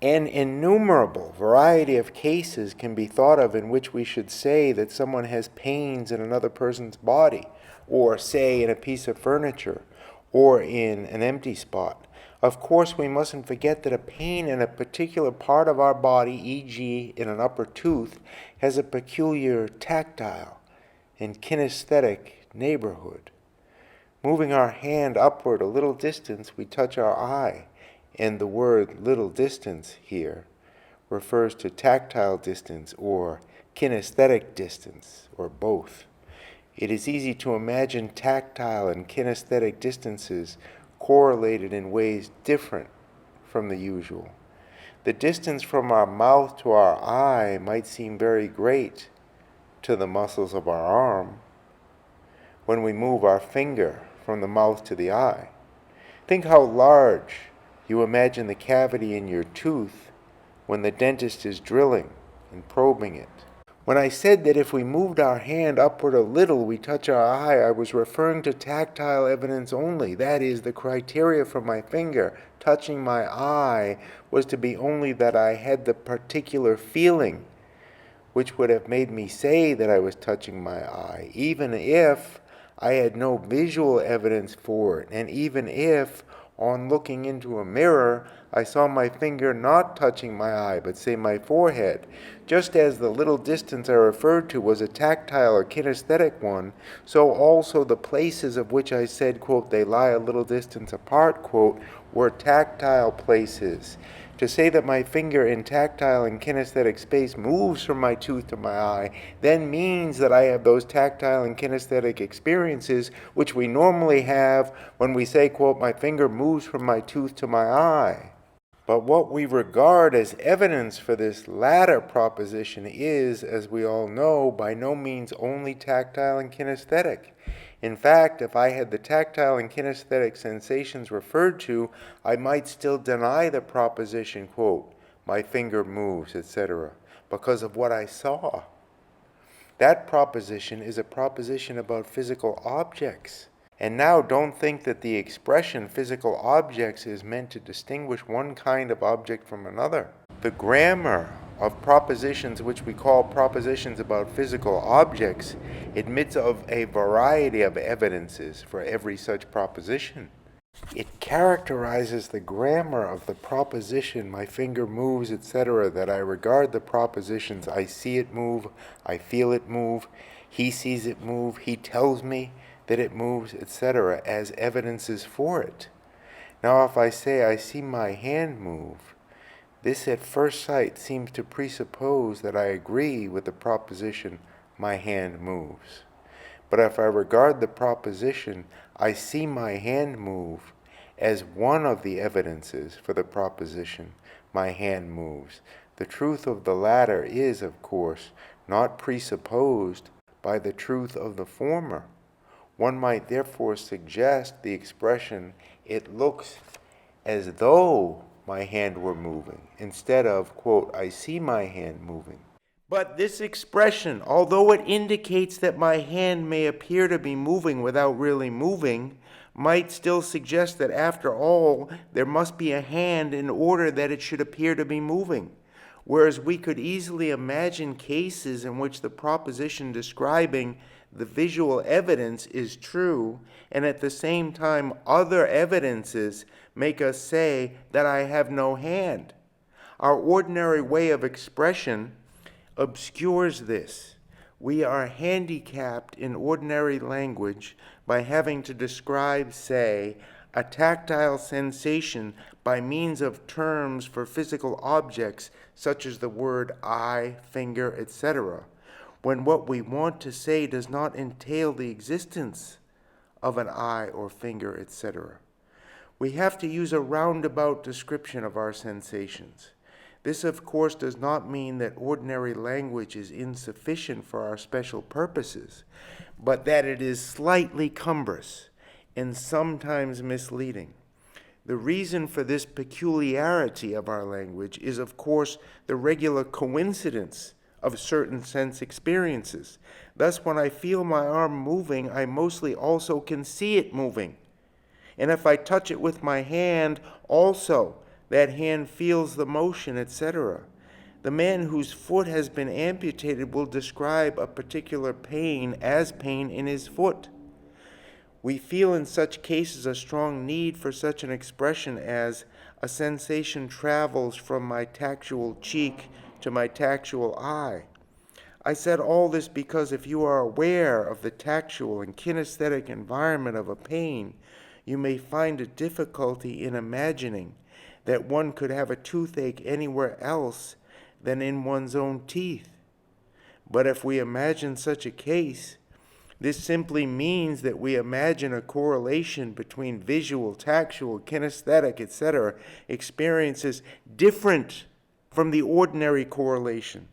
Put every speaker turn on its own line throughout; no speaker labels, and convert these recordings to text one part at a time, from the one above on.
An innumerable variety of cases can be thought of in which we should say that someone has pains in another person's body, or say in a piece of furniture, or in an empty spot. Of course, we mustn't forget that a pain in a particular part of our body, e.g. in an upper tooth, has a peculiar tactile and kinesthetic neighborhood. Moving our hand upward a little distance, we touch our eye, and the word little distance here refers to tactile distance or kinesthetic distance, or both. It is easy to imagine tactile and kinesthetic distances correlated in ways different from the usual. The distance from our mouth to our eye might seem very great to the muscles of our arm when we move our finger from the mouth to the eye. Think how large you imagine the cavity in your tooth when the dentist is drilling and probing it. When I said that if we moved our hand upward a little, we touch our eye, I was referring to tactile evidence only. That is, the criteria for my finger touching my eye was to be only that I had the particular feeling, which would have made me say that I was touching my eye, even if I had no visual evidence for it, and even if, on looking into a mirror, I saw my finger not touching my eye, but say my forehead. Just as the little distance I referred to was a tactile or kinesthetic one, so also the places of which I said, quote, they lie a little distance apart, quote, were tactile places. To say that my finger in tactile and kinesthetic space moves from my tooth to my eye then means that I have those tactile and kinesthetic experiences which we normally have when we say, quote, my finger moves from my tooth to my eye. But what we regard as evidence for this latter proposition is, as we all know, by no means only tactile and kinesthetic. In fact, if I had the tactile and kinesthetic sensations referred to, I might still deny the proposition, quote, my finger moves, etc., because of what I saw. That proposition is a proposition about physical objects. And now don't think that the expression physical objects is meant to distinguish one kind of object from another. The grammar of propositions which we call propositions about physical objects admits of a variety of evidences for every such proposition. It characterizes the grammar of the proposition my finger moves, etc., that I regard the propositions I see it move, I feel it move, he sees it move, he tells me that it moves, etc., as evidences for it. Now if I say I see my hand move, this at first sight seems to presuppose that I agree with the proposition my hand moves. But if I regard the proposition I see my hand move as one of the evidences for the proposition my hand moves, the truth of the latter is, of course, not presupposed by the truth of the former. One might therefore suggest the expression, it looks as though my hand were moving, instead of, quote, I see my hand moving. But this expression, although it indicates that my hand may appear to be moving without really moving, might still suggest that after all, there must be a hand in order that it should appear to be moving. Whereas we could easily imagine cases in which the proposition describing the visual evidence is true, and at the same time other evidences make us say that I have no hand. Our ordinary way of expression obscures this. We are handicapped in ordinary language by having to describe, say, a tactile sensation by means of terms for physical objects such as the word eye, finger, etc., when what we want to say does not entail the existence of an eye or finger, etc. We have to use a roundabout description of our sensations. This, of course, does not mean that ordinary language is insufficient for our special purposes, but that it is slightly cumbrous and sometimes misleading. The reason for this peculiarity of our language is, of course, the regular coincidence of certain sense experiences. Thus, when I feel my arm moving, I mostly also can see it moving. And if I touch it with my hand, also, That hand feels the motion, etc. The man whose foot has been amputated will describe a particular pain as pain in his foot. We feel in such cases a strong need for such an expression as a sensation travels from my tactual cheek to my tactual eye. I said all this because if you are aware of the tactual and kinesthetic environment of a pain, you may find a difficulty in imagining that one could have a toothache anywhere else than in one's own teeth. But if we imagine such a case, this simply means that we imagine a correlation between visual, tactual, kinesthetic, etc. experiences different from the ordinary correlation.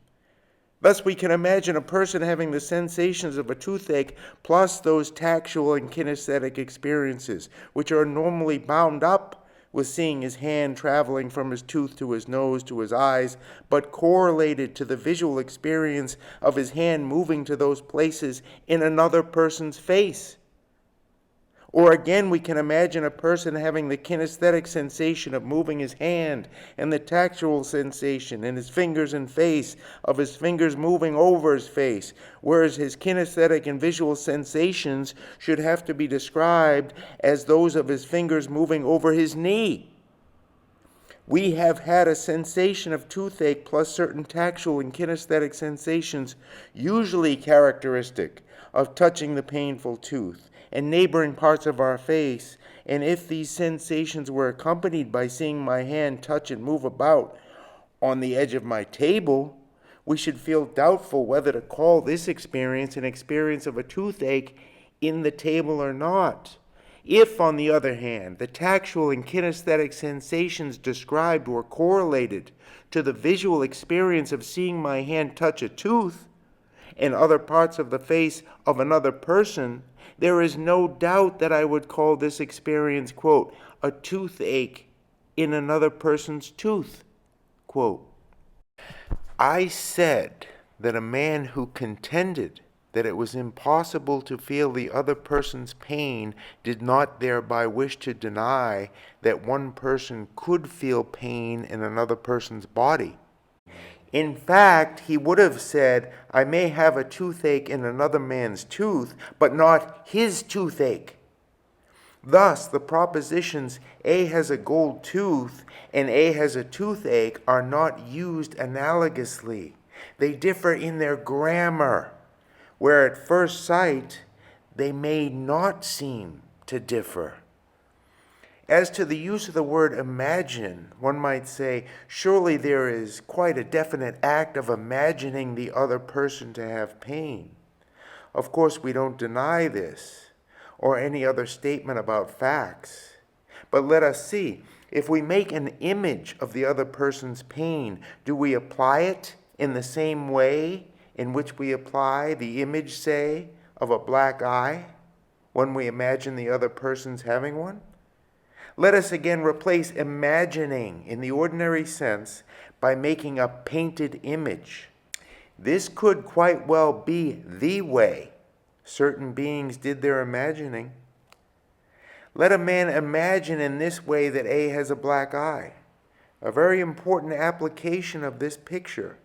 Thus, we can imagine a person having the sensations of a toothache plus those tactual and kinesthetic experiences, which are normally bound up with seeing his hand traveling from his tooth to his nose to his eyes, but correlated to the visual experience of his hand moving to those places in another person's face. Or again, we can imagine a person having the kinesthetic sensation of moving his hand and the tactual sensation in his fingers and face of his fingers moving over his face, whereas his kinesthetic and visual sensations should have to be described as those of his fingers moving over his knee. We have had a sensation of toothache plus certain tactual and kinesthetic sensations, usually characteristic of touching the painful tooth and neighboring parts of our face, and if these sensations were accompanied by seeing my hand touch and move about on the edge of my table, we should feel doubtful whether to call this experience an experience of a toothache in the table or not. If, on the other hand, the tactual and kinesthetic sensations described were correlated to the visual experience of seeing my hand touch a tooth and other parts of the face of another person, there is no doubt that I would call this experience, quote, a toothache in another person's tooth, quote. I said that a man who contended that it was impossible to feel the other person's pain did not thereby wish to deny that one person could feel pain in another person's body. In fact, he would have said, I may have a toothache in another man's tooth, but not his toothache. Thus, the propositions A has a gold tooth and A has a toothache are not used analogously. They differ in their grammar, where at first sight they may not seem to differ. As to the use of the word imagine, one might say, surely there is quite a definite act of imagining the other person to have pain. Of course, we don't deny this, or any other statement about facts. But let us see, if we make an image of the other person's pain, do we apply it in the same way in which we apply the image, say, of a black eye when we imagine the other person's having one? Let us again replace imagining in the ordinary sense by making a painted image. This could quite well be the way certain beings did their imagining. Let a man imagine in this way that A has a black eye. A very important application of this picture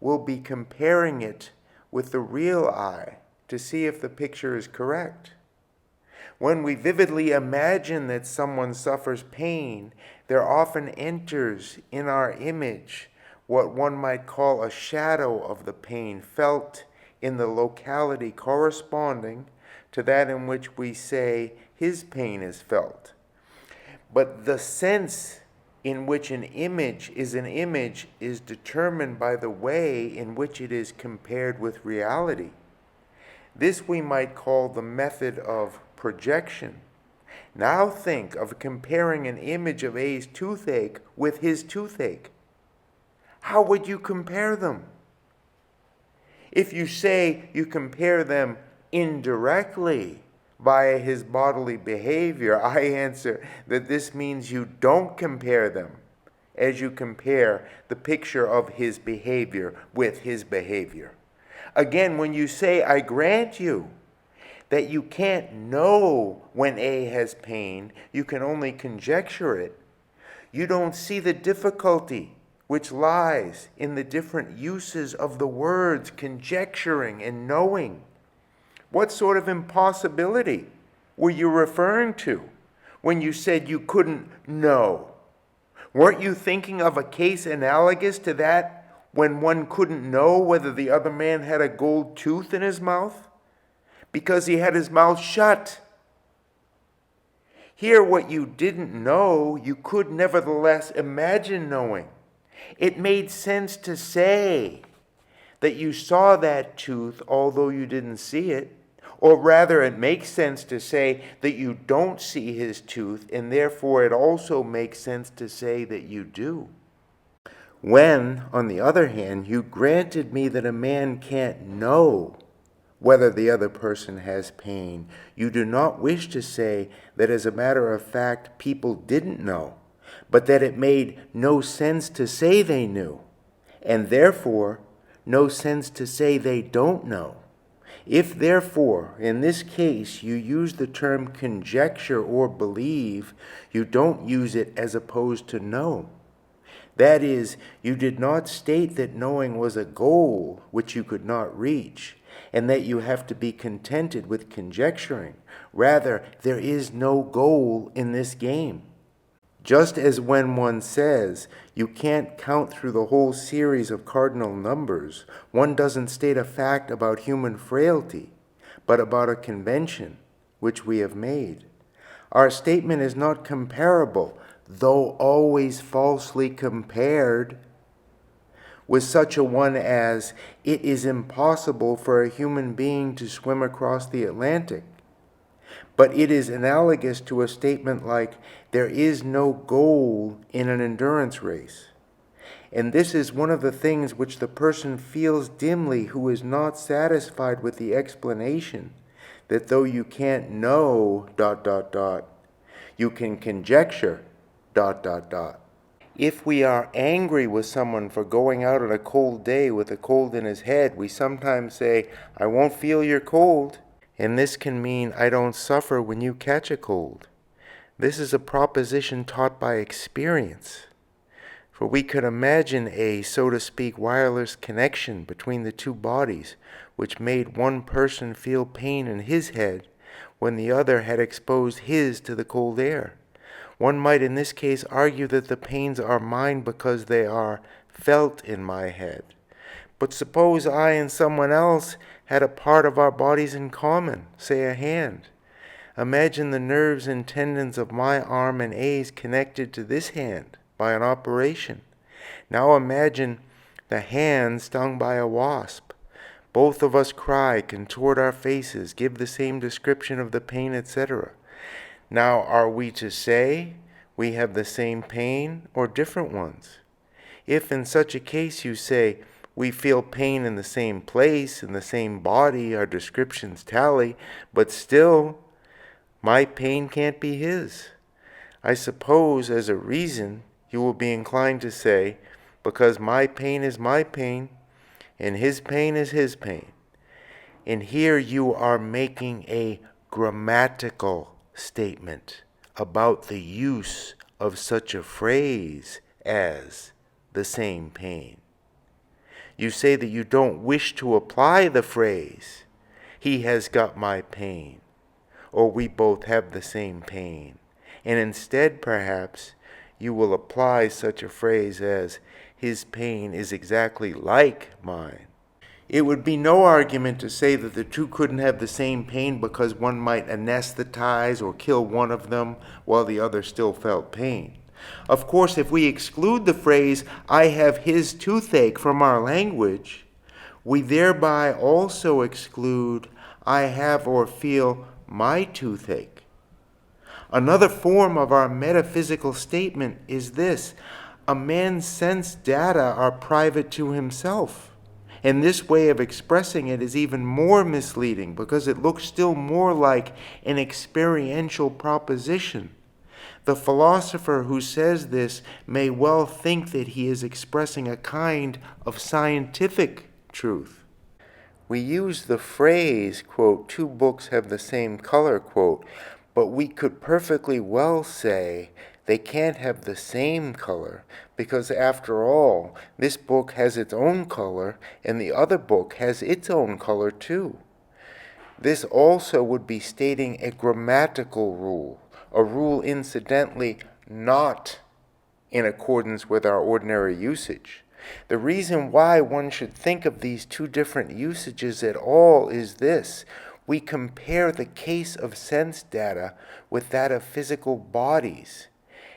will be comparing it with the real eye to see if the picture is correct. When we vividly imagine that someone suffers pain, there often enters in our image what one might call a shadow of the pain felt in the locality corresponding to that in which we say his pain is felt. But the sense in which an image is determined by the way in which it is compared with reality. This we might call the method of projection. Now think of comparing an image of A's toothache with his toothache. How would you compare them? If you say you compare them indirectly via his bodily behavior, I answer that this means you don't compare them as you compare the picture of his behavior with his behavior. Again, when you say, I grant you that you can't know when A has pain, you can only conjecture it. You don't see the difficulty which lies in the different uses of the words conjecturing and knowing. What sort of impossibility were you referring to when you said you couldn't know? Weren't you thinking of a case analogous to that when one couldn't know whether the other man had a gold tooth in his mouth? Because he had his mouth shut. Here, what you didn't know, you could nevertheless imagine knowing. It made sense to say that you saw that tooth although you didn't see it. Or rather, it makes sense to say that you don't see his tooth, and therefore it also makes sense to say that you do. When, on the other hand, you granted me that a man can't know whether the other person has pain, you do not wish to say that as a matter of fact people didn't know, but that it made no sense to say they knew, and therefore no sense to say they don't know. If, therefore, in this case you use the term conjecture or believe, you don't use it as opposed to know. That is, you did not state that knowing was a goal which you could not reach, and that you have to be contented with conjecturing. Rather, there is no goal in this game. Just as when one says you can't count through the whole series of cardinal numbers, one doesn't state a fact about human frailty, but about a convention which we have made. Our statement is not comparable, though always falsely compared, with such a one as, it is impossible for a human being to swim across the Atlantic. But it is analogous to a statement like, there is no goal in an endurance race. And this is one of the things which the person feels dimly who is not satisfied with the explanation that though you can't know ... you can conjecture ... If we are angry with someone for going out on a cold day with a cold in his head, we sometimes say, I won't feel your cold. And this can mean, I don't suffer when you catch a cold. This is a proposition taught by experience. For we could imagine a, so to speak, wireless connection between the two bodies, which made one person feel pain in his head when the other had exposed his to the cold air. One might in this case argue that the pains are mine because they are felt in my head. But suppose I and someone else had a part of our bodies in common, say a hand. Imagine the nerves and tendons of my arm and A's connected to this hand by an operation. Now imagine the hand stung by a wasp. Both of us cry, contort our faces, give the same description of the pain, etc. Now, are we to say we have the same pain or different ones? If in such a case you say, we feel pain in the same place, in the same body, our descriptions tally, but still, my pain can't be his. I suppose, as a reason, you will be inclined to say, because my pain is my pain, and his pain is his pain. And here you are making a grammatical statement about the use of such a phrase as the same pain. You say that you don't wish to apply the phrase, he has got my pain, or we both have the same pain. And instead, perhaps, you will apply such a phrase as, his pain is exactly like mine. It would be no argument to say that the two couldn't have the same pain because one might anesthetize or kill one of them while the other still felt pain. Of course, if we exclude the phrase, I have his toothache from our language, we thereby also exclude, I have or feel my toothache. Another form of our metaphysical statement is this: a man's sense data are private to himself. And this way of expressing it is even more misleading because it looks still more like an experiential proposition. The philosopher who says this may well think that he is expressing a kind of scientific truth. We use the phrase, quote, two books have the same color, quote, but we could perfectly well say They can't have the same color because, after all, this book has its own color and the other book has its own color too. This also would be stating a grammatical rule, a rule incidentally not in accordance with our ordinary usage. The reason why one should think of these two different usages at all is this. We compare the case of sense data with that of physical bodies,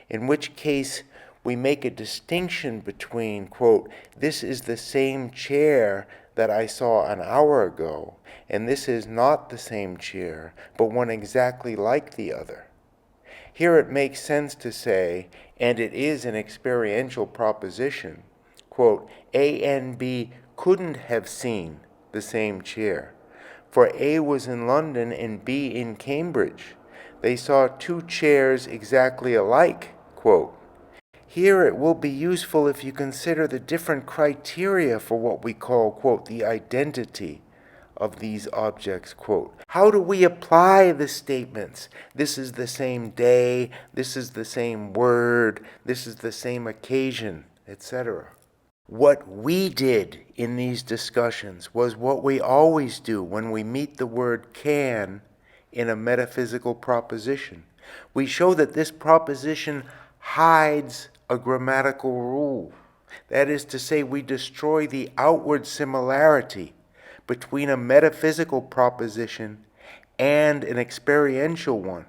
in which case we make a distinction between, quote, this is the same chair that I saw an hour ago, and this is not the same chair, but one exactly like the other. Here it makes sense to say, and it is an experiential proposition, quote, A and B couldn't have seen the same chair, for A was in London and B in Cambridge. They saw two chairs exactly alike, quote. Here it will be useful if you consider the different criteria for what we call, quote, the identity of these objects, quote. How do we apply the statements? This is the same day, this is the same word, this is the same occasion, etc. What we did in these discussions was what we always do when we meet the word can in a metaphysical proposition. We show that this proposition hides a grammatical rule. That is to say, we destroy the outward similarity between a metaphysical proposition and an experiential one,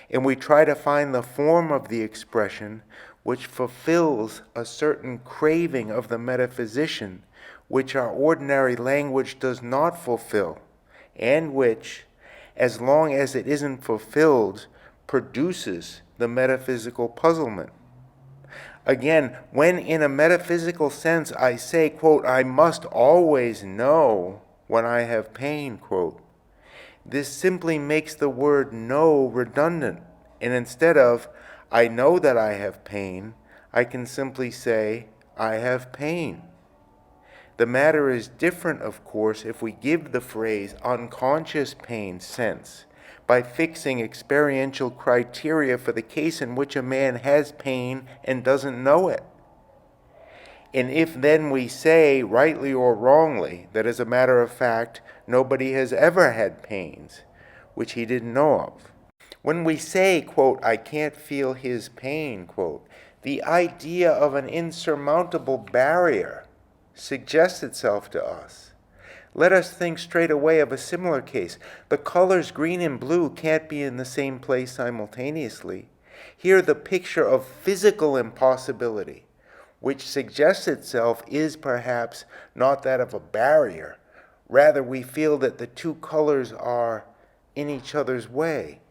and we try to find the form of the expression which fulfills a certain craving of the metaphysician, which our ordinary language does not fulfill, and which, as long as it isn't fulfilled, produces the metaphysical puzzlement. Again, when in a metaphysical sense I say, quote, I must always know when I have pain, quote, this simply makes the word know redundant, and instead of I know that I have pain, I can simply say I have pain. The matter is different, of course, if we give the phrase unconscious pain sense by fixing experiential criteria for the case in which a man has pain and doesn't know it. And if then we say, rightly or wrongly, that as a matter of fact, nobody has ever had pains, which he didn't know of. When we say, quote, I can't feel his pain, quote, the idea of an insurmountable barrier suggests itself to us. Let us think straight away of a similar case. The colors green and blue can't be in the same place simultaneously. Here the picture of physical impossibility, which suggests itself, is perhaps not that of a barrier. Rather, we feel that the two colors are in each other's way.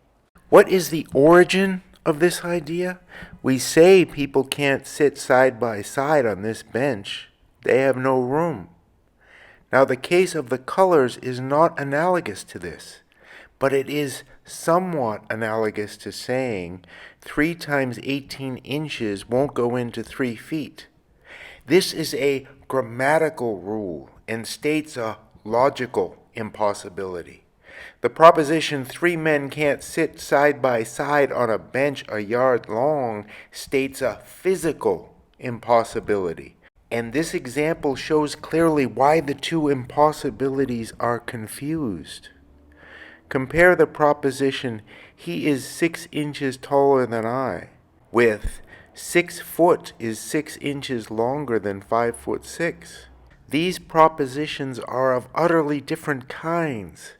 What is the origin of this idea? We say people can't sit side by side on this bench. They have no room. Now, the case of the colors is not analogous to this, but it is somewhat analogous to saying 3 times 18 inches won't go into 3 feet. This is a grammatical rule and states a logical impossibility. The proposition 3 men can't sit side by side on a bench a yard long states a physical impossibility. And this example shows clearly why the two impossibilities are confused. Compare the proposition, he is 6 inches taller than I, with 6 foot is 6 inches longer than 5'6". These propositions are of utterly different kinds,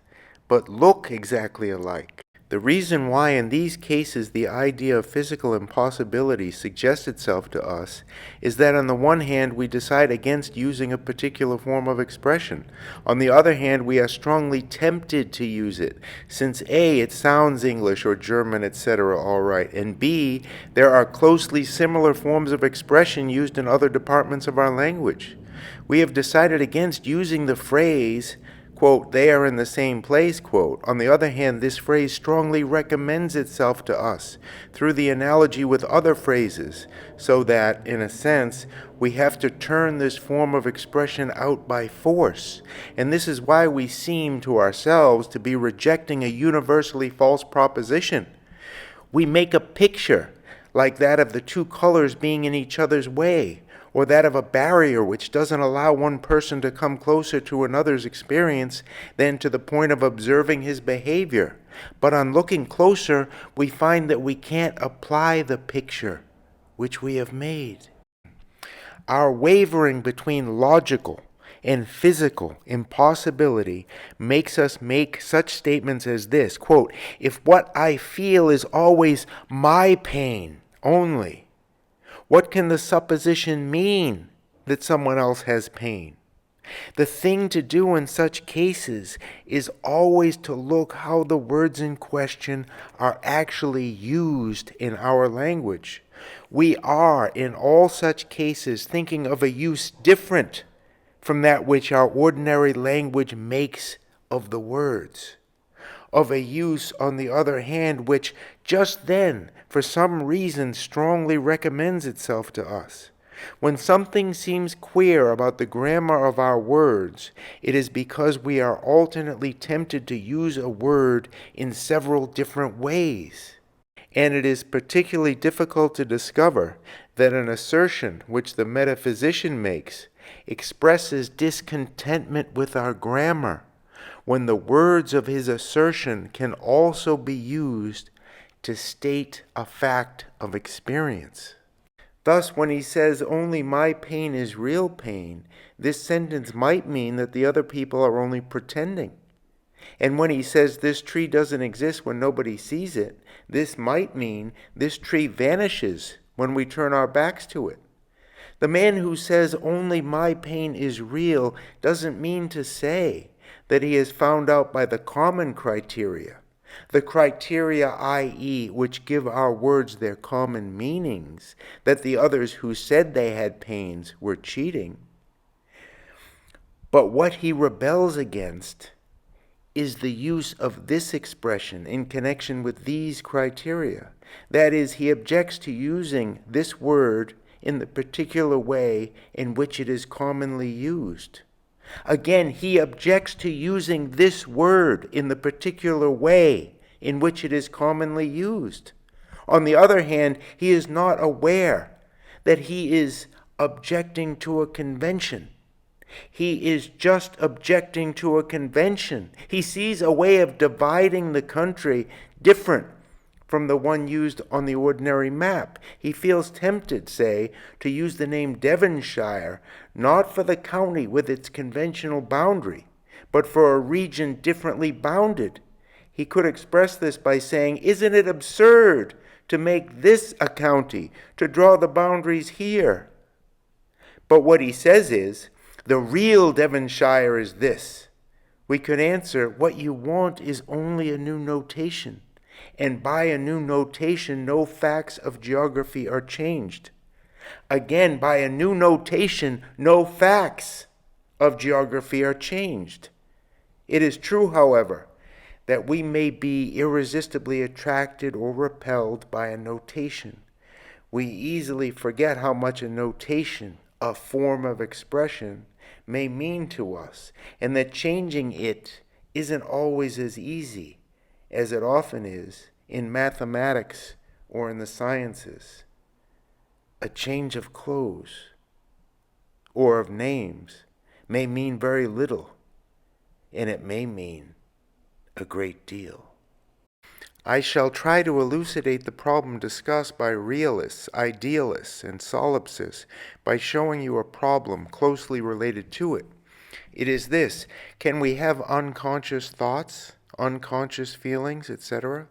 but look exactly alike. The reason why in these cases the idea of physical impossibility suggests itself to us is that on the one hand we decide against using a particular form of expression. On the other hand, we are strongly tempted to use it, since A, it sounds English or German, etc. all right, and B, there are closely similar forms of expression used in other departments of our language. We have decided against using the phrase, quote, they are in the same place, quote. On the other hand, this phrase strongly recommends itself to us through the analogy with other phrases, so that, in a sense, we have to turn this form of expression out by force. And this is why we seem to ourselves to be rejecting a universally false proposition. We make a picture, like that of the two colors being in each other's way, or that of a barrier which doesn't allow one person to come closer to another's experience than to the point of observing his behavior. But on looking closer, we find that we can't apply the picture which we have made. Our wavering between logical and physical impossibility makes us make such statements as this, quote, "If what I feel is always my pain only, what can the supposition mean that someone else has pain?" The thing to do in such cases is always to look how the words in question are actually used in our language. We are, in all such cases, thinking of a use different from that which our ordinary language makes of the words. Of a use, on the other hand, which just then, for some reason, strongly recommends itself to us. When something seems queer about the grammar of our words, it is because we are alternately tempted to use a word in several different ways. And it is particularly difficult to discover that an assertion which the metaphysician makes expresses discontentment with our grammar, when the words of his assertion can also be used to state a fact of experience. Thus, when he says, "Only my pain is real pain," this sentence might mean that the other people are only pretending. And when he says, "This tree doesn't exist when nobody sees it," this might mean this tree vanishes when we turn our backs to it. The man who says, "Only my pain is real," doesn't mean to say that he has found out by the common criteria, the criteria, i.e., which give our words their common meanings, that the others who said they had pains were cheating. But what he rebels against is the use of this expression in connection with these criteria. That is, he objects to using this word in the particular way in which it is commonly used. Again, he objects to using this word in the particular way in which it is commonly used. On the other hand, he is not aware that he is objecting to a convention. He is just objecting to a convention. He sees a way of dividing the country different from the one used on the ordinary map. He feels tempted, say, to use the name Devonshire, not for the county with its conventional boundary, but for a region differently bounded. He could express this by saying, "Isn't it absurd to make this a county, to draw the boundaries here?" But what he says is, "The real Devonshire is this." We could answer, what you want is only a new notation. And by a new notation, no facts of geography are changed. Again, by a new notation, no facts of geography are changed. It is true, however, that we may be irresistibly attracted or repelled by a notation. We easily forget how much a notation, a form of expression, may mean to us, and that changing it isn't always as easy as it often is in mathematics or in the sciences. A change of clothes or of names may mean very little, and it may mean a great deal. I shall try to elucidate the problem discussed by realists, idealists, and solipsists by showing you a problem closely related to it. It is this: can we have unconscious thoughts, unconscious feelings, etc.?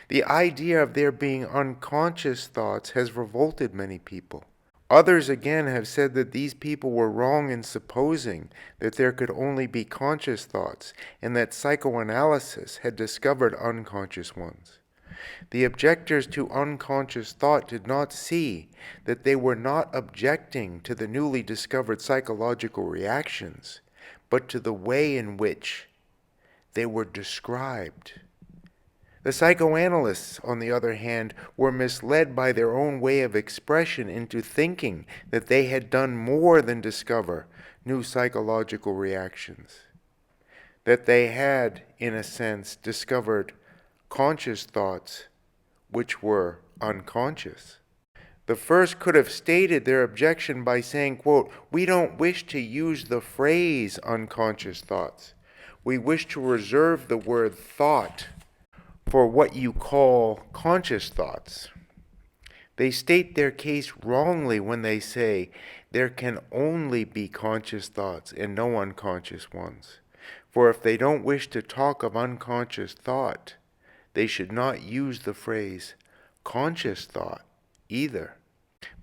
The idea of there being unconscious thoughts has revolted many people. Others again have said that these people were wrong in supposing that there could only be conscious thoughts, and that psychoanalysis had discovered unconscious ones. The objectors to unconscious thought did not see that they were not objecting to the newly discovered psychological reactions, but to the way in which they were described. The psychoanalysts, on the other hand, were misled by their own way of expression into thinking that they had done more than discover new psychological reactions, that they had, in a sense, discovered conscious thoughts which were unconscious. The first could have stated their objection by saying, quote, "We don't wish to use the phrase unconscious thoughts. We wish to reserve the word thought for what you call conscious thoughts." They state their case wrongly when they say there can only be conscious thoughts and no unconscious ones. For if they don't wish to talk of unconscious thought, they should not use the phrase conscious thought either.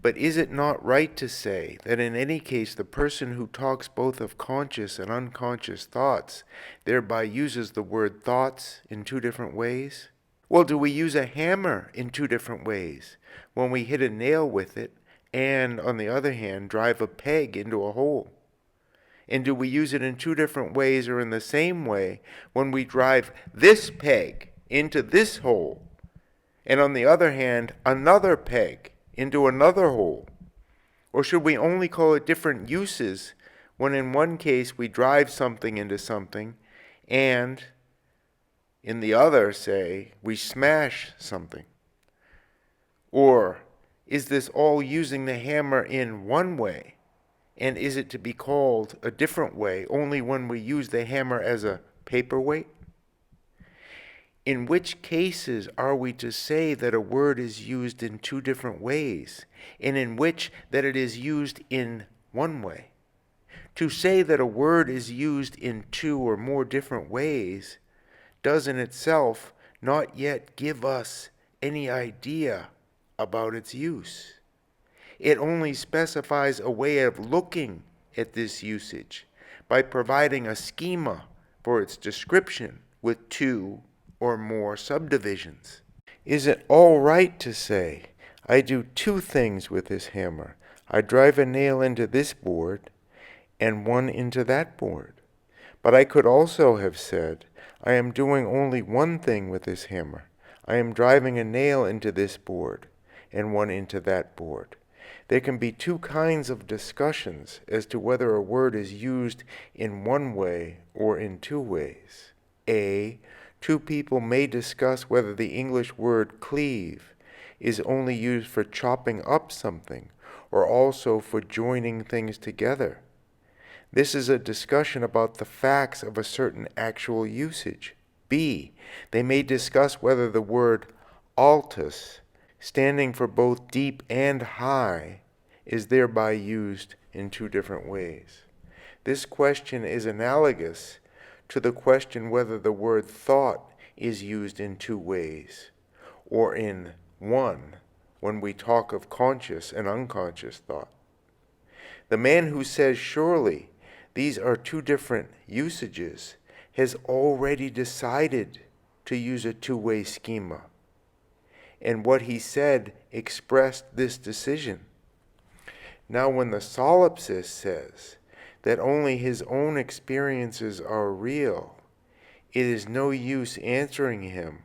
But is it not right to say that in any case the person who talks both of conscious and unconscious thoughts thereby uses the word thoughts in two different ways? Well, do we use a hammer in two different ways when we hit a nail with it and, on the other hand, drive a peg into a hole? And do we use it in two different ways or in the same way when we drive this peg into this hole and, on the other hand, another peg into another hole? Or should we only call it different uses when in one case we drive something into something and in the other, say, we smash something? Or is this all using the hammer in one way? And is it to be called a different way only when we use the hammer as a paperweight? In which cases are we to say that a word is used in two different ways, and in which that it is used in one way? To say that a word is used in two or more different ways does in itself not yet give us any idea about its use. It only specifies a way of looking at this usage by providing a schema for its description with two or more subdivisions. Is it all right to say, I do two things with this hammer? I drive a nail into this board and one into that board. But I could also have said, I am doing only one thing with this hammer. I am driving a nail into this board and one into that board. There can be two kinds of discussions as to whether a word is used in one way or in two ways. A. Two people may discuss whether the English word cleave is only used for chopping up something or also for joining things together. This is a discussion about the facts of a certain actual usage. B. They may discuss whether the word altus, standing for both deep and high, is thereby used in two different ways. This question is analogous to the question whether the word thought is used in two ways, or in one when we talk of conscious and unconscious thought. The man who says, surely these are two different usages, has already decided to use a two-way schema. And what he said expressed this decision. Now, when the solipsist says that only his own experiences are real, it is no use answering him,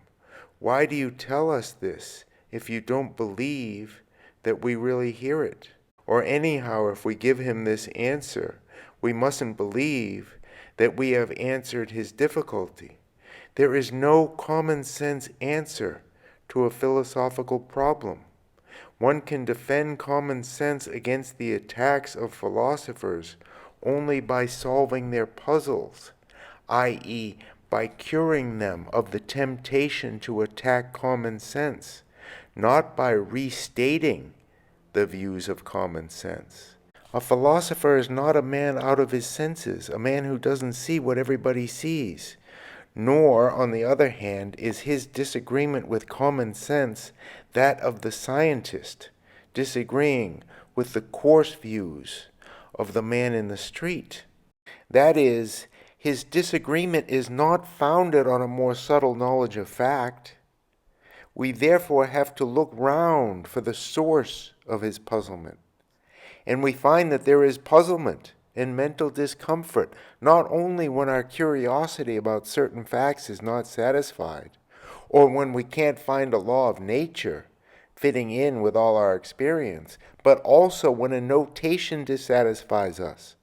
why do you tell us this if you don't believe that we really hear it? Or anyhow, if we give him this answer, we mustn't believe that we have answered his difficulty. There is no common sense answer to a philosophical problem. One can defend common sense against the attacks of philosophers only by solving their puzzles, i.e., by curing them of the temptation to attack common sense, not by restating the views of common sense. A philosopher is not a man out of his senses, a man who doesn't see what everybody sees. Nor, on the other hand, is his disagreement with common sense that of the scientist, disagreeing with the coarse views of the man in the street. That is, his disagreement is not founded on a more subtle knowledge of fact. We therefore have to look round for the source of his puzzlement. And we find that there is puzzlement and mental discomfort, not only when our curiosity about certain facts is not satisfied, or when we can't find a law of nature fitting in with all our experience, but also when a notation dissatisfies us,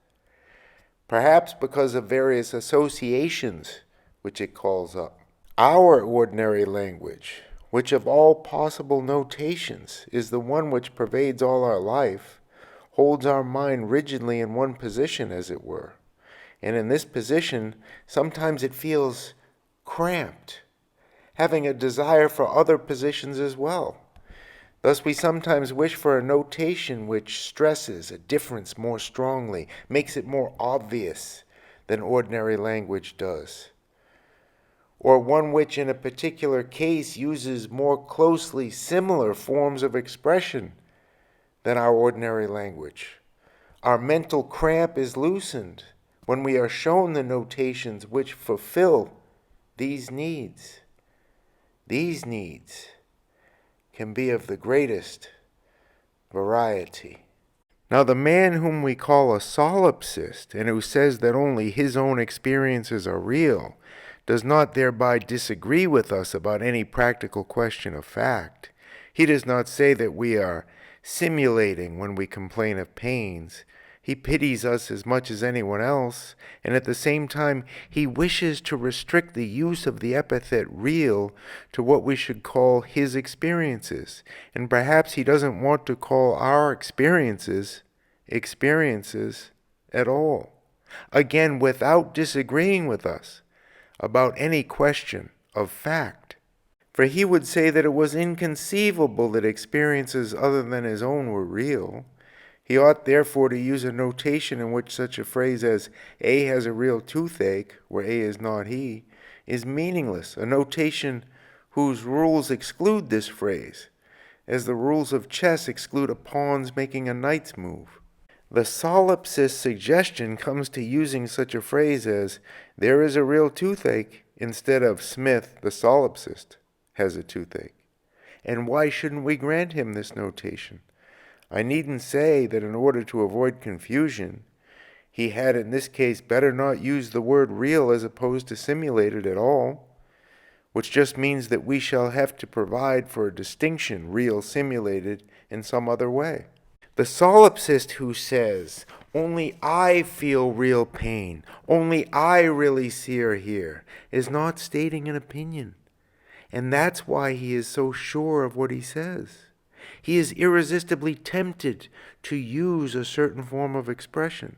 perhaps because of various associations which it calls up. Our ordinary language, which of all possible notations is the one which pervades all our life, holds our mind rigidly in one position, as it were. And in this position, sometimes it feels cramped, having a desire for other positions as well. Thus we sometimes wish for a notation which stresses a difference more strongly, makes it more obvious than ordinary language does, or one which in a particular case uses more closely similar forms of expression than our ordinary language. Our mental cramp is loosened when we are shown the notations which fulfill these needs. These needs can be of the greatest variety. Now, the man whom we call a solipsist, and who says that only his own experiences are real, does not thereby disagree with us about any practical question of fact. He does not say that we are simulating when we complain of pains. He pities us as much as anyone else, and at the same time he wishes to restrict the use of the epithet real to what we should call his experiences. And perhaps he doesn't want to call our experiences at all. Again, without disagreeing with us about any question of fact. For he would say that it was inconceivable that experiences other than his own were real. He ought therefore to use a notation in which such a phrase as A has a real toothache, where A is not he, is meaningless, a notation whose rules exclude this phrase, as the rules of chess exclude a pawn's making a knight's move. The solipsist suggestion comes to using such a phrase as there is a real toothache instead of Smith, the solipsist, has a toothache. And why shouldn't we grant him this notation? I needn't say that in order to avoid confusion, he had in this case better not use the word real as opposed to simulated at all, which just means that we shall have to provide for a distinction, real, simulated, in some other way. The solipsist who says, only I feel real pain, only I really see or hear, is not stating an opinion. And that's why he is so sure of what he says. He is irresistibly tempted to use a certain form of expression.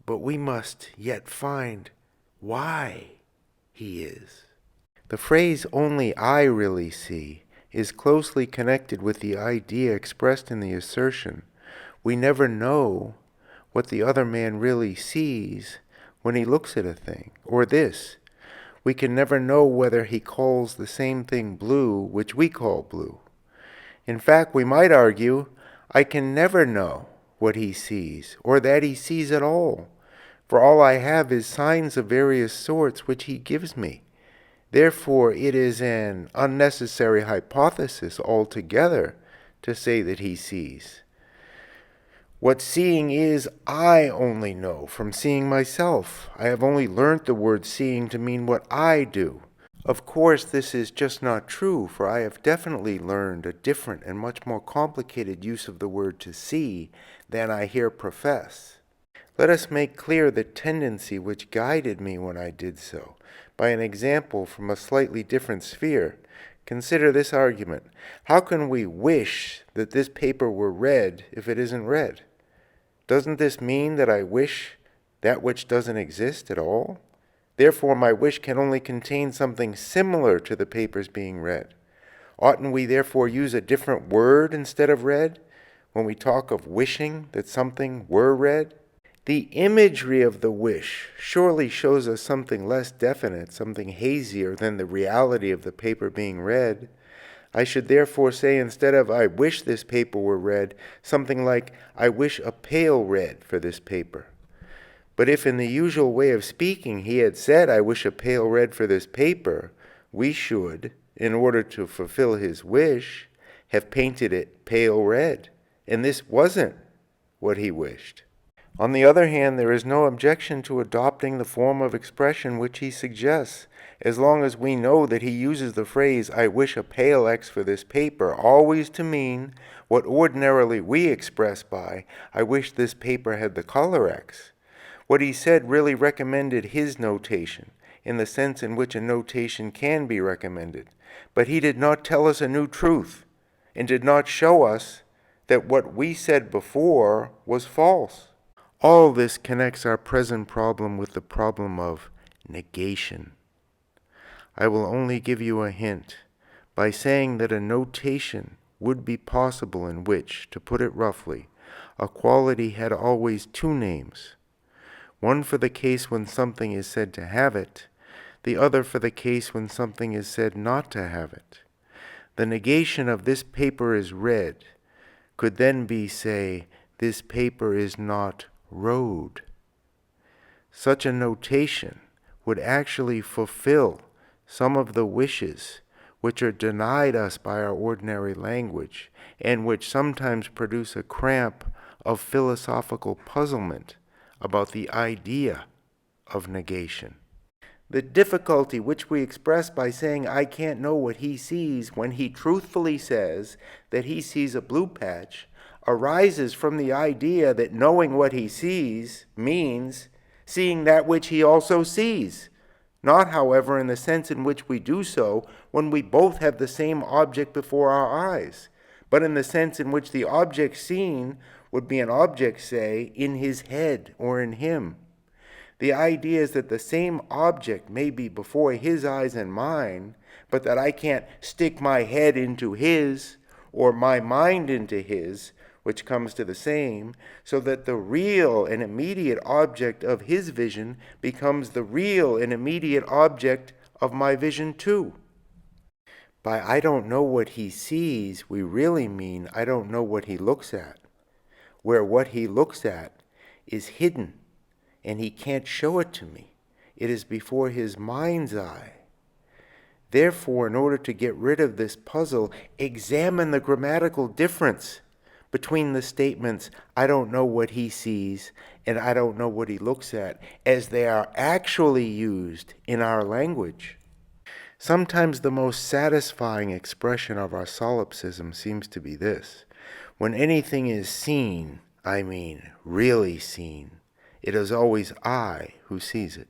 But we must yet find why he is. The phrase, only I really see, is closely connected with the idea expressed in the assertion, we never know what the other man really sees when he looks at a thing. Or this, we can never know whether he calls the same thing blue which we call blue. In fact, we might argue, I can never know what he sees, or that he sees at all, for all I have is signs of various sorts which he gives me. Therefore, it is an unnecessary hypothesis altogether to say that he sees. What seeing is, I only know from seeing myself. I have only learnt the word seeing to mean what I do. Of course, this is just not true, for I have definitely learned a different and much more complicated use of the word to see than I here profess. Let us make clear the tendency which guided me when I did so, by an example from a slightly different sphere. Consider this argument. How can we wish that this paper were red if it isn't red? Doesn't this mean that I wish that which doesn't exist at all? Therefore, my wish can only contain something similar to the paper's being red. Oughtn't we therefore use a different word instead of red when we talk of wishing that something were red? The imagery of the wish surely shows us something less definite, something hazier than the reality of the paper being red. I should therefore say, instead of I wish this paper were red, something like I wish a pale red for this paper. But if in the usual way of speaking he had said, I wish a pale red for this paper, we should, in order to fulfill his wish, have painted it pale red. And this wasn't what he wished. On the other hand, there is no objection to adopting the form of expression which he suggests, as long as we know that he uses the phrase, I wish a pale X for this paper, always to mean what ordinarily we express by, I wish this paper had the color X. What he said really recommended his notation. in the sense in which a notation can be recommended, but he did not tell us a new truth and did not show us that what we said before was false. All this connects our present problem with the problem of negation. I will only give you a hint by saying that a notation would be possible in which, to put it roughly, a quality had always two names, one for the case when something is said to have it, the other for the case when something is said not to have it. The negation of "this paper is red" could then be, say, "this paper is not road." Such a notation would actually fulfill some of the wishes which are denied us by our ordinary language, and which sometimes produce a cramp of philosophical puzzlement about the idea of negation. The difficulty which we express by saying "I can't know what he sees" when he truthfully says that he sees a blue patch arises from the idea that knowing what he sees means seeing that which he also sees. Not, however, in the sense in which we do so when we both have the same object before our eyes, but in the sense in which the object seen would be an object, say, in his head or in him. The idea is that the same object may be before his eyes and mine, but that I can't stick my head into his or my mind into his, which comes to the same, so that the real and immediate object of his vision becomes the real and immediate object of my vision too. By "I don't know what he sees," we really mean I don't know what he looks at, where what he looks at is hidden and he can't show it to me. It is before his mind's eye. Therefore, in order to get rid of this puzzle, examine the grammatical difference between the statements "I don't know what he sees" and "I don't know what he looks at" as they are actually used in our language. Sometimes the most satisfying expression of our solipsism seems to be this: when anything is seen, I mean really seen, it is always I who sees it.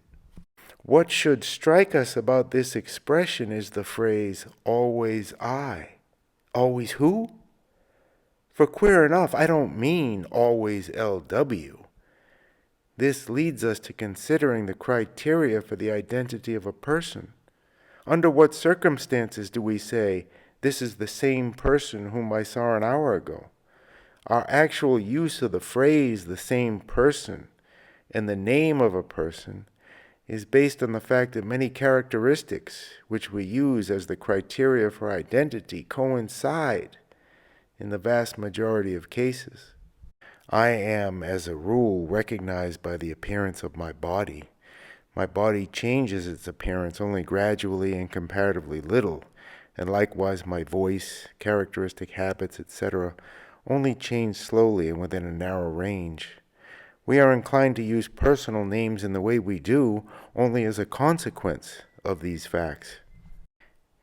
What should strike us about this expression is the phrase "always I." Always who? For queer enough, I don't mean always LW. This leads us to considering the criteria for the identity of a person. Under what circumstances do we say, "This is the same person whom I saw an hour ago"? Our actual use of the phrase "the same person" and the name of a person is based on the fact that many characteristics which we use as the criteria for identity coincide in the vast majority of cases. I am, as a rule, recognized by the appearance of my body. My body changes its appearance only gradually and comparatively little, and likewise my voice, characteristic habits, etc., only change slowly and within a narrow range. We are inclined to use personal names in the way we do only as a consequence of these facts.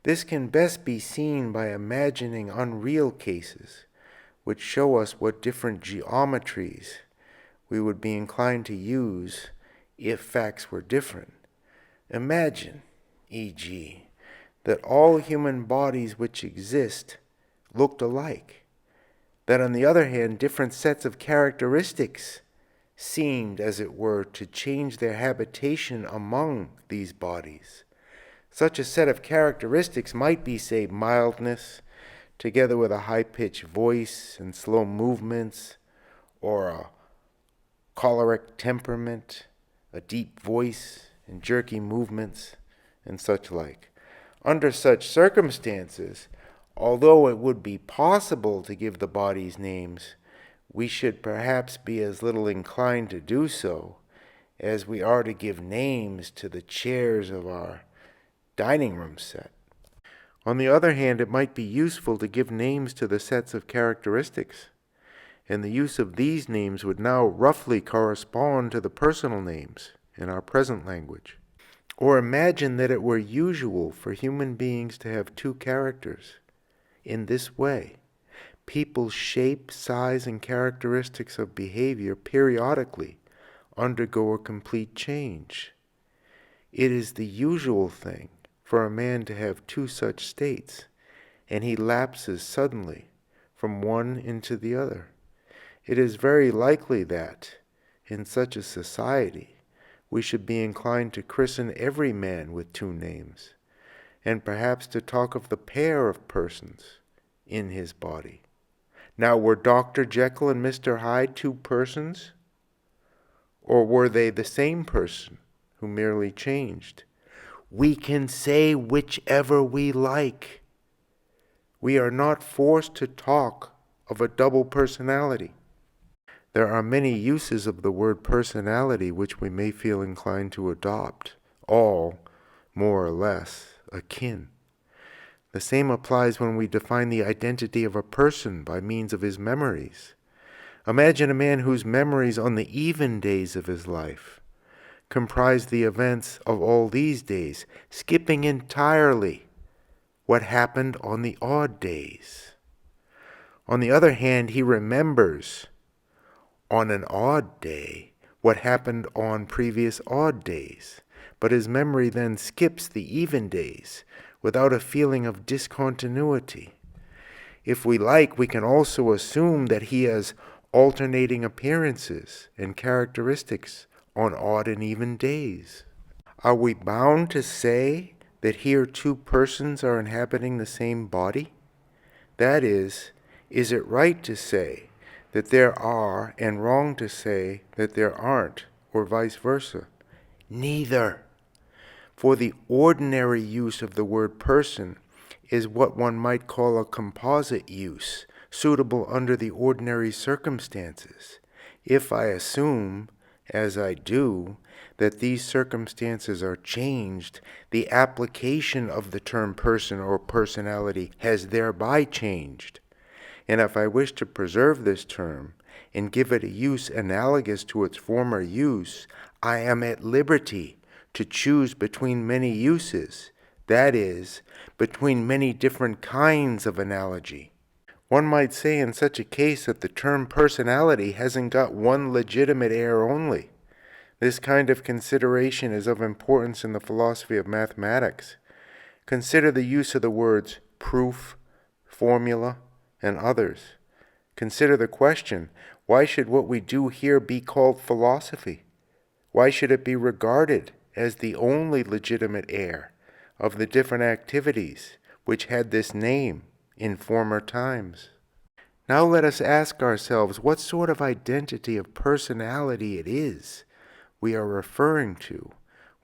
This can best be seen by imagining unreal cases, which show us what different geometries we would be inclined to use if facts were different. Imagine, e.g., that all human bodies which exist looked alike, that on the other hand different sets of characteristics seemed, as it were, to change their habitation among these bodies. Such a set of characteristics might be, say, mildness, together with a high-pitched voice and slow movements, or a choleric temperament, a deep voice and jerky movements, and such like. Under such circumstances, although it would be possible to give the bodies names, we should perhaps be as little inclined to do so as we are to give names to the chairs of our dining room set. On the other hand, it might be useful to give names to the sets of characteristics, and the use of these names would now roughly correspond to the personal names in our present language. Or imagine that it were usual for human beings to have two characters. In this way, people's shape, size, and characteristics of behavior periodically undergo a complete change. It is the usual thing for a man to have two such states, and he lapses suddenly from one into the other. It is very likely that, in such a society, we should be inclined to christen every man with two names, and perhaps to talk of the pair of persons in his body. Now, were Dr. Jekyll and Mr. Hyde two persons? Or were they the same person who merely changed? We can say whichever we like. We are not forced to talk of a double personality. There are many uses of the word personality which we may feel inclined to adopt, all, more or less, akin. The same applies when we define the identity of a person by means of his memories. Imagine a man whose memories on the even days of his life comprise the events of all these days, skipping entirely what happened on the odd days. On the other hand, he remembers on an odd day what happened on previous odd days, but his memory then skips the even days without a feeling of discontinuity. If we like, we can also assume that he has alternating appearances and characteristics on odd and even days. Are we bound to say that here two persons are inhabiting the same body? That is it right to say that there are and wrong to say that there aren't, or vice versa? Neither. For the ordinary use of the word person is what one might call a composite use, suitable under the ordinary circumstances. If I assume, as I do, that these circumstances are changed, the application of the term person or personality has thereby changed. And if I wish to preserve this term and give it a use analogous to its former use, I am at liberty to choose between many uses, that is, between many different kinds of analogy. One might say in such a case that the term personality hasn't got one legitimate heir only. This kind of consideration is of importance in the philosophy of mathematics. Consider the use of the words proof, formula, and others. Consider the question, why should what we do here be called philosophy? Why should it be regarded as the only legitimate heir of the different activities which had this name in former times? Now let us ask ourselves what sort of identity of personality it is we are referring to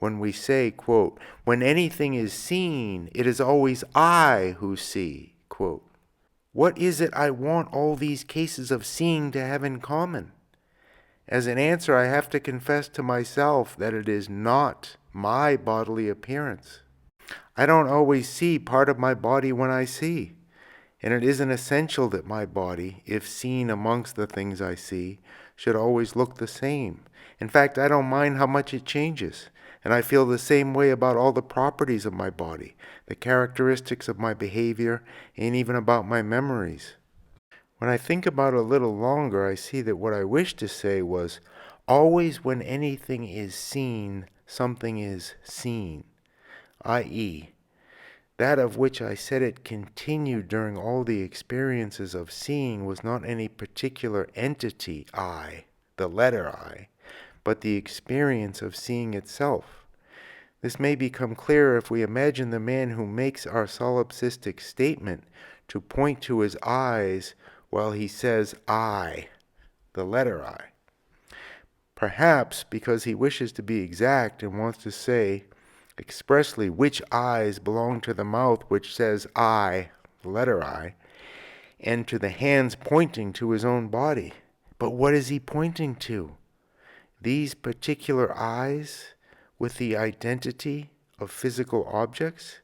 when we say, quote, when anything is seen, it is always I who see, quote. What is it I want all these cases of seeing to have in common? As an answer, I have to confess to myself that it is not my bodily appearance. I don't always see part of my body when I see, and it isn't essential that my body, if seen amongst the things I see, should always look the same. In fact, I don't mind how much it changes, and I feel the same way about all the properties of my body, the characteristics of my behavior, and even about my memories. When I think about it a little longer, I see that what I wished to say was, always when anything is seen, something is seen, i.e., that of which I said it continued during all the experiences of seeing was not any particular entity, I, the letter I, but the experience of seeing itself. This may become clearer if we imagine the man who makes our solipsistic statement to point to his eyes while he says I, the letter I. Perhaps because he wishes to be exact and wants to say expressly which eyes belong to the mouth which says I, the letter I, and to the hands pointing to his own body. But what is he pointing to? These particular eyes with the identity of physical objects?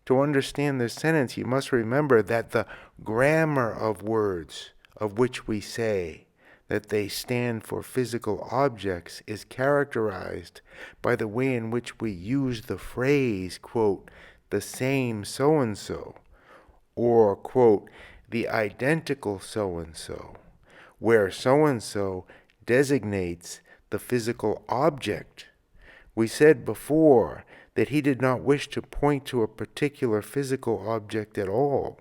To understand this sentence, you must remember that the grammar of words of which we say that they stand for physical objects is characterized by the way in which we use the phrase, quote, the same so-and-so, or, quote, the identical so-and-so, where so-and-so designates the physical object We said before that he did not wish to point to a particular physical object at all.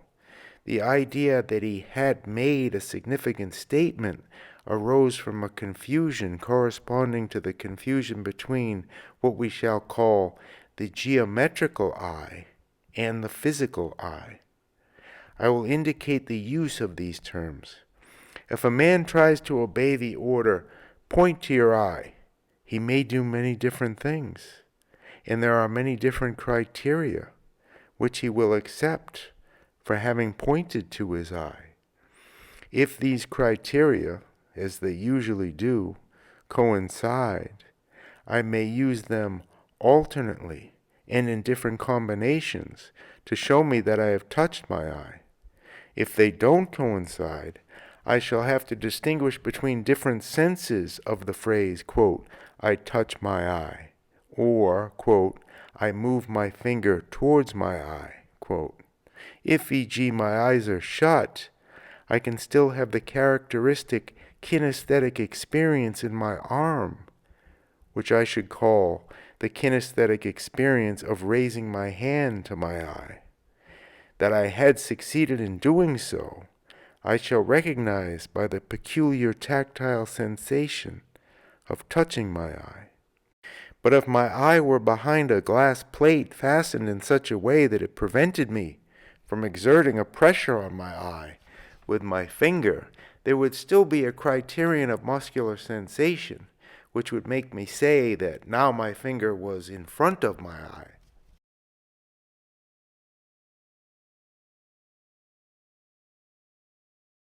The idea that he had made a significant statement arose from a confusion corresponding to the confusion between what we shall call the geometrical eye and the physical eye. I will indicate the use of these terms. If a man tries to obey the order, "Point to your eye," he may do many different things, and there are many different criteria which he will accept for having pointed to his eye. If these criteria, as they usually do, coincide, I may use them alternately and in different combinations to show me that I have touched my eye. If they don't coincide, I shall have to distinguish between different senses of the phrase, quote, "I touch my eye," or, quote, "I move my finger towards my eye," quote. If, e.g., my eyes are shut, I can still have the characteristic kinesthetic experience in my arm, which I should call the kinesthetic experience of raising my hand to my eye. That I had succeeded in doing so, I shall recognize by the peculiar tactile sensation of touching my eye. But if my eye were behind a glass plate fastened in such a way that it prevented me from exerting a pressure on my eye with my finger, there would still be a criterion of muscular sensation, which would make me say that now my finger was in front of my eye,